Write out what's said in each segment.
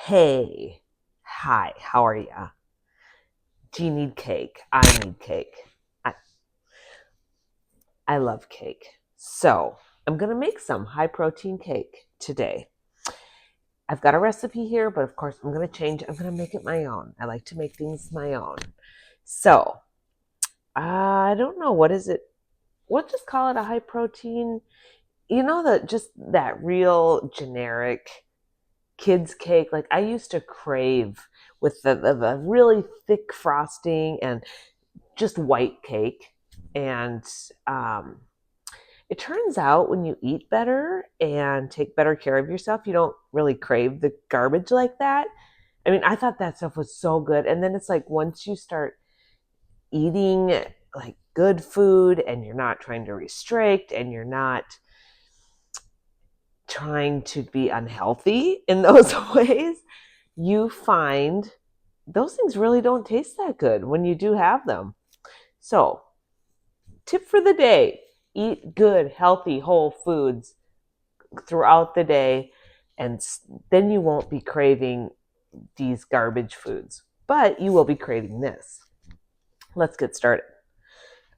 Hey, hi, how are ya? Do you need cake? I need cake. I, I love cake. So, I'm going to make some high protein cake today. I've got a recipe here, but of course, I'm going to change. I'm going to make it my own. I like to make things my own. So, I don't know. What is it? We'll just call it a high protein. Just that real generic kids cake. Like I used to crave with the really thick frosting and just white cake. And um, it turns out when you eat better and take better care of yourself, you don't really crave the garbage like that. I mean, I thought that stuff was so good. And then it's like once you start eating like good food and you're not trying to restrict and you're not trying to be unhealthy in those ways, you find those things really don't taste that good when you do have them. So, tip for the day: eat good, healthy, whole foods throughout the day, and then you won't be craving these garbage foods, but you will be craving this. Let's get started.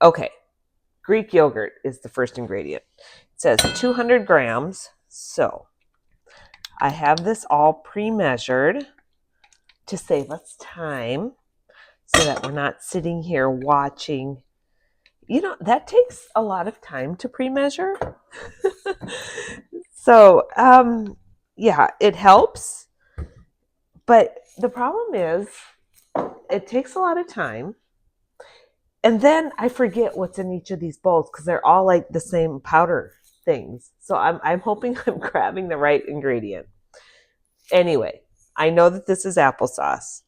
Okay, Greek yogurt is the first ingredient. It says 200 grams. So I have this all pre-measured to save us time so that we're not sitting here watching. That takes a lot of time to pre-measure. So, yeah, it helps. But the problem is it takes a lot of time. And then I forget what's in each of these bowls because they're all like the same powder things. So I'm hoping I'm grabbing the right ingredient. Anyway, I know that this is applesauce.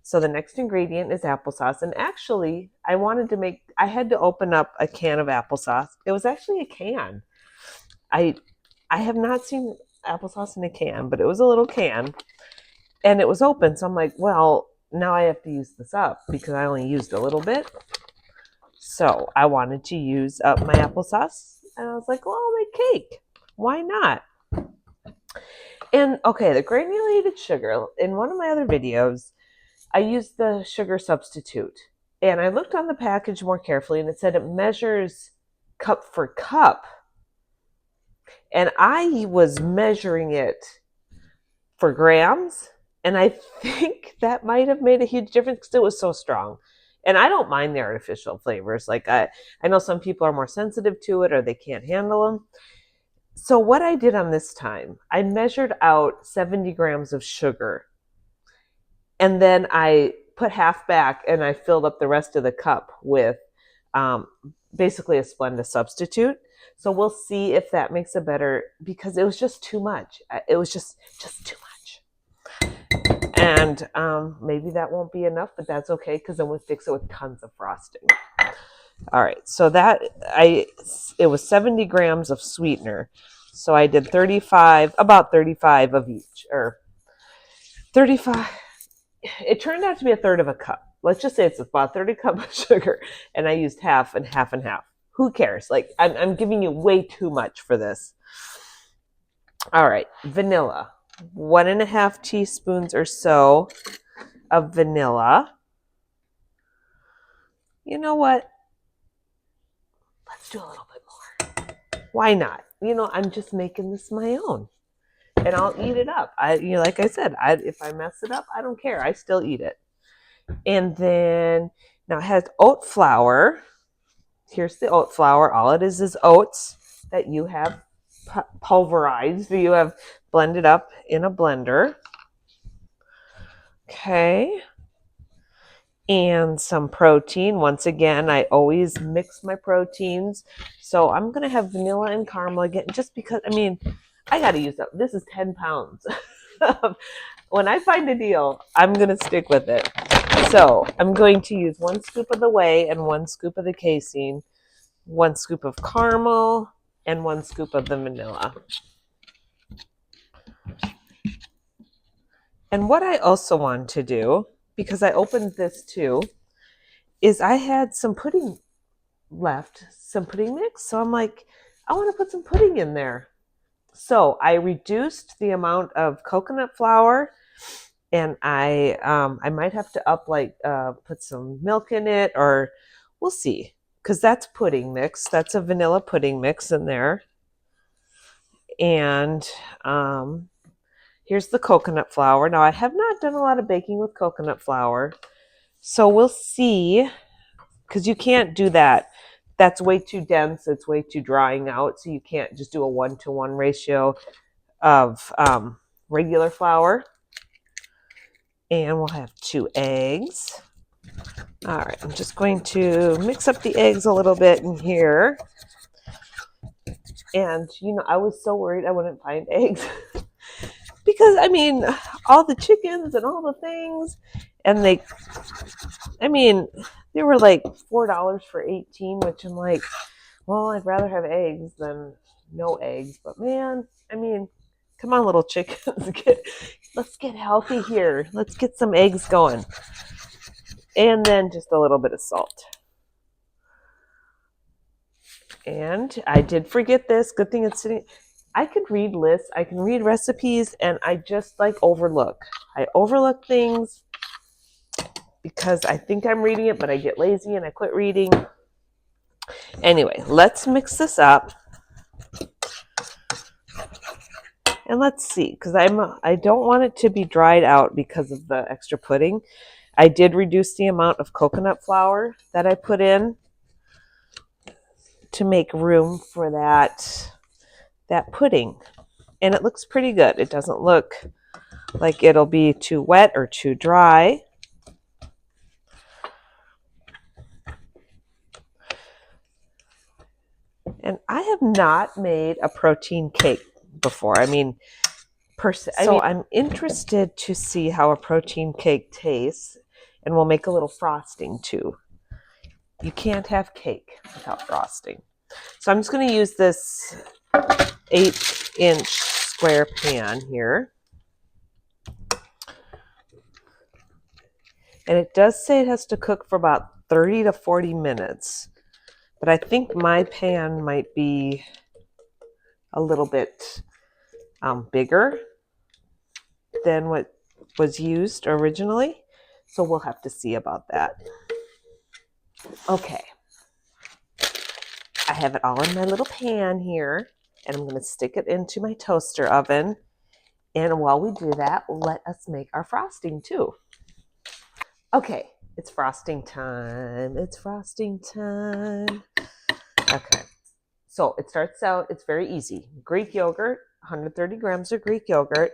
So the next ingredient is applesauce. And actually, I had to open up a can of applesauce. It was actually a can. I I have not seen applesauce in a can, but it was a little can and it was open. So I'm like, well, now I have to use this up because I only used a little bit. So I wanted to use up my applesauce and I was like, well, I'll make cake. Why not? And okay, the granulated sugar, in one of my other videos, I used the sugar substitute. And I looked on the package more carefully and it said it measures cup for cup. And I was measuring it for grams. And I think that might have made a huge difference because it was so strong. And I don't mind the artificial flavors. Like I know some people are more sensitive to it or they can't handle them. So what I did on this time, I measured out 70 grams of sugar. And then I put half back and I filled up the rest of the cup with um, basically a Splenda substitute. So we'll see if that makes a better, because it was just too much. It was just too much. And maybe that won't be enough, but that's okay because then we'll fix it with tons of frosting. All right, so it was 70 grams of sweetener. So I did about 35 of each, or 35. It turned out to be a third of a cup. Let's just say it's about 30 cups of sugar, and I used half and half and half. Who cares? Like, I'm giving you way too much for this. All right, vanilla. 1.5 teaspoons or so of vanilla. You know what? Let's do a little bit more. Why not? I'm just making this my own. And I'll eat it up. Like I said, if I mess it up, I don't care. I still eat it. And then now it has oat flour. Here's the oat flour. All it is oats that you have pulverized. You have blended up in a blender. Okay. And some protein. Once again, I always mix my proteins. So I'm going to have vanilla and caramel again, just because, I got to use up. This is 10 pounds. When I find a deal, I'm going to stick with it. So I'm going to use 1 scoop of the whey and 1 scoop of the casein, 1 scoop of caramel, and 1 scoop of the vanilla. And what I also want to do, because I opened this too, is I had some pudding left, some pudding mix. So I'm like, I want to put some pudding in there. So I reduced the amount of coconut flour And I might have to put some milk in it, or we'll see, because that's pudding mix. That's a vanilla pudding mix in there. And here's the coconut flour. Now I have not done a lot of baking with coconut flour, so we'll see, because you can't do that. That's way too dense. It's way too drying out. So you can't just do a 1-to-1 ratio of regular flour. And we'll have 2 eggs. All right, I'm just going to mix up the eggs a little bit in here. And, I was so worried I wouldn't find eggs. Because, all the chickens and all the things. And they were like $4 for 18, which I'm like, well, I'd rather have eggs than no eggs. But man, come on, little chickens. Let's get healthy here. Let's get some eggs going. And then just a little bit of salt. And I did forget this. Good thing it's sitting. I can read lists. I can read recipes. And I just overlook. I overlook things because I think I'm reading it, but I get lazy and I quit reading. Anyway, let's mix this up. And let's see, because I don't want it to be dried out because of the extra pudding. I did reduce the amount of coconut flour that I put in to make room for that pudding. And it looks pretty good. It doesn't look like it'll be too wet or too dry. And I have not made a protein cake before. So I'm interested to see how a protein cake tastes, and we'll make a little frosting too. You can't have cake without frosting. So I'm just going to use this 8-inch square pan here. And it does say it has to cook for about 30 to 40 minutes. But I think my pan might be a little bit bigger than what was used originally. So we'll have to see about that. Okay. I have it all in my little pan here, and I'm going to stick it into my toaster oven. And while we do that, let us make our frosting too. Okay, it's frosting time. It's frosting time. Okay, so it starts out, it's very easy. Greek yogurt, 130 grams of Greek yogurt.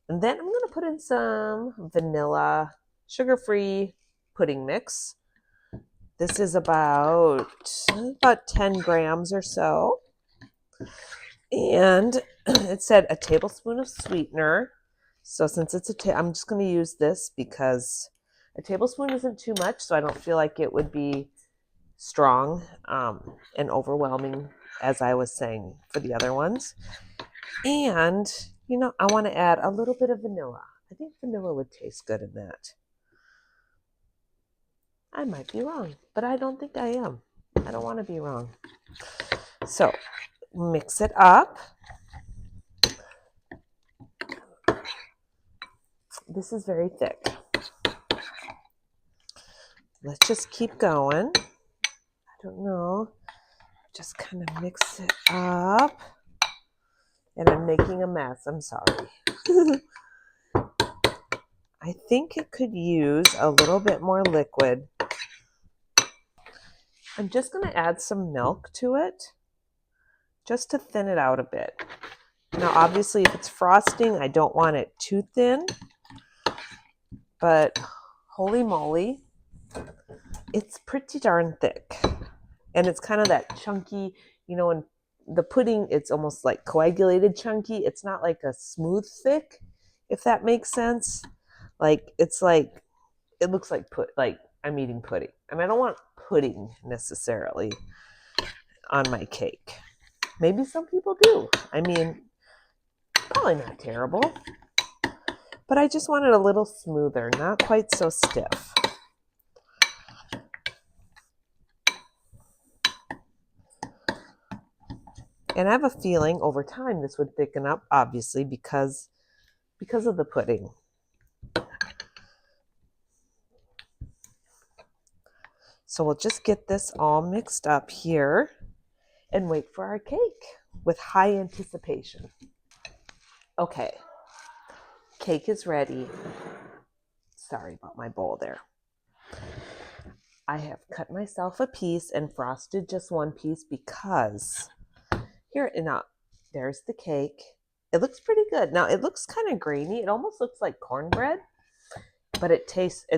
And then I'm going to put in some vanilla, sugar-free pudding mix. This is about 10 grams or so. And it said a tablespoon of sweetener. So since it's I'm just going to use this because a tablespoon isn't too much, so I don't feel like it would be strong and overwhelming, as I was saying for the other ones. And, I want to add a little bit of vanilla. I think vanilla would taste good in that. I might be wrong, but I don't think I am. I don't want to be wrong. So mix it up. This is very thick. Let's just keep going. I don't know. Just kind of mix it up. And I'm making a mess. I'm sorry. I think it could use a little bit more liquid. I'm just going to add some milk to it just to thin it out a bit. Now, obviously, if it's frosting, I don't want it too thin. But holy moly, it's pretty darn thick. And it's kind of that chunky, in the pudding, it's almost like coagulated chunky. It's not like a smooth thick, if that makes sense. It looks like I'm eating pudding. I don't want pudding necessarily on my cake. Maybe some people do. Probably not terrible. But I just want it a little smoother, not quite so stiff. And I have a feeling over time this would thicken up, obviously, because of the pudding. So we'll just get this all mixed up here and wait for our cake with high anticipation. Okay, cake is ready. Sorry about my bowl there. I have cut myself a piece and frosted just one piece because here, now, there's the cake. It looks pretty good. Now, it looks kind of grainy. It almost looks like cornbread, but it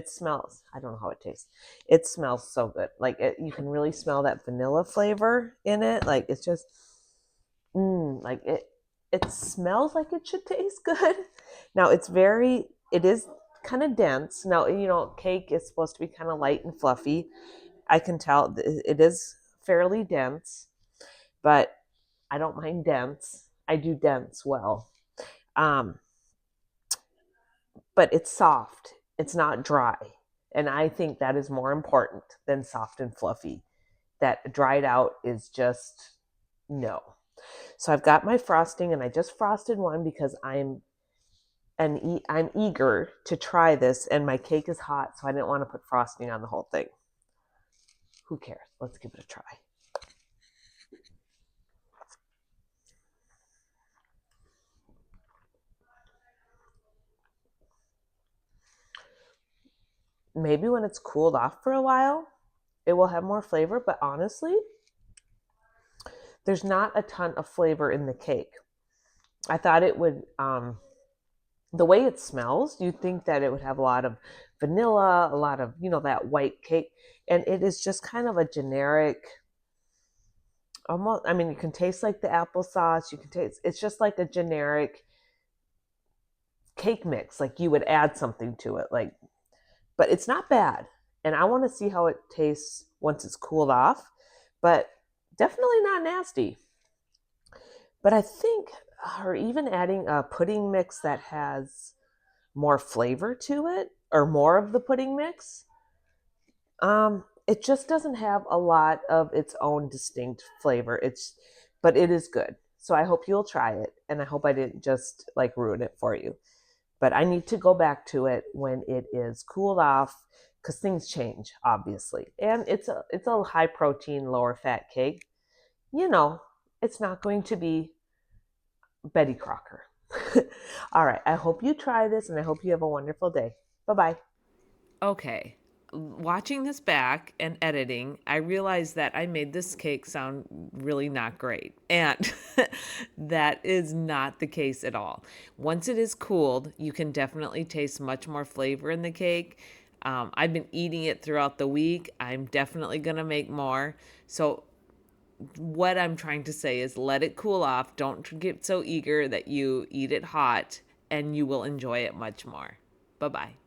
smells. I don't know how it tastes. It smells so good. Like, you can really smell that vanilla flavor in it. Like, it's just, like it smells like it should taste good. Now, it is kind of dense. Now, cake is supposed to be kind of light and fluffy. I can tell it is fairly dense, but I don't mind dense. I do dense well. Um, but it's soft. It's not dry. And I think that is more important than soft and fluffy. That dried out is just no. So I've got my frosting and I just frosted one because I'm eager to try this and my cake is hot, so I didn't want to put frosting on the whole thing. Who cares? Let's give it a try. Maybe when it's cooled off for a while, it will have more flavor, but honestly, there's not a ton of flavor in the cake. I thought it would, the way it smells, you'd think that it would have a lot of vanilla, a lot of, that white cake. And it is just kind of a generic, almost, I mean, you can taste like the applesauce. You can taste, it's just like a generic cake mix. Like you would add something to it. But it's not bad. And I want to see how it tastes once it's cooled off. But definitely not nasty. But I think, or even adding a pudding mix that has more flavor to it, or more of the pudding mix, it just doesn't have a lot of its own distinct flavor. But it is good. So I hope you'll try it, and I hope I didn't just like ruin it for you. But I need to go back to it when it is cooled off because things change, obviously. And it's a high protein, lower fat cake. You know, it's not going to be Betty Crocker. All right. I hope you try this and I hope you have a wonderful day. Bye bye. Okay. Watching this back and editing, I realized that I made this cake sound really not great. And that is not the case at all. Once it is cooled, you can definitely taste much more flavor in the cake. I've been eating it throughout the week. I'm definitely going to make more. So, what I'm trying to say is let it cool off. Don't get so eager that you eat it hot, and you will enjoy it much more. Bye bye.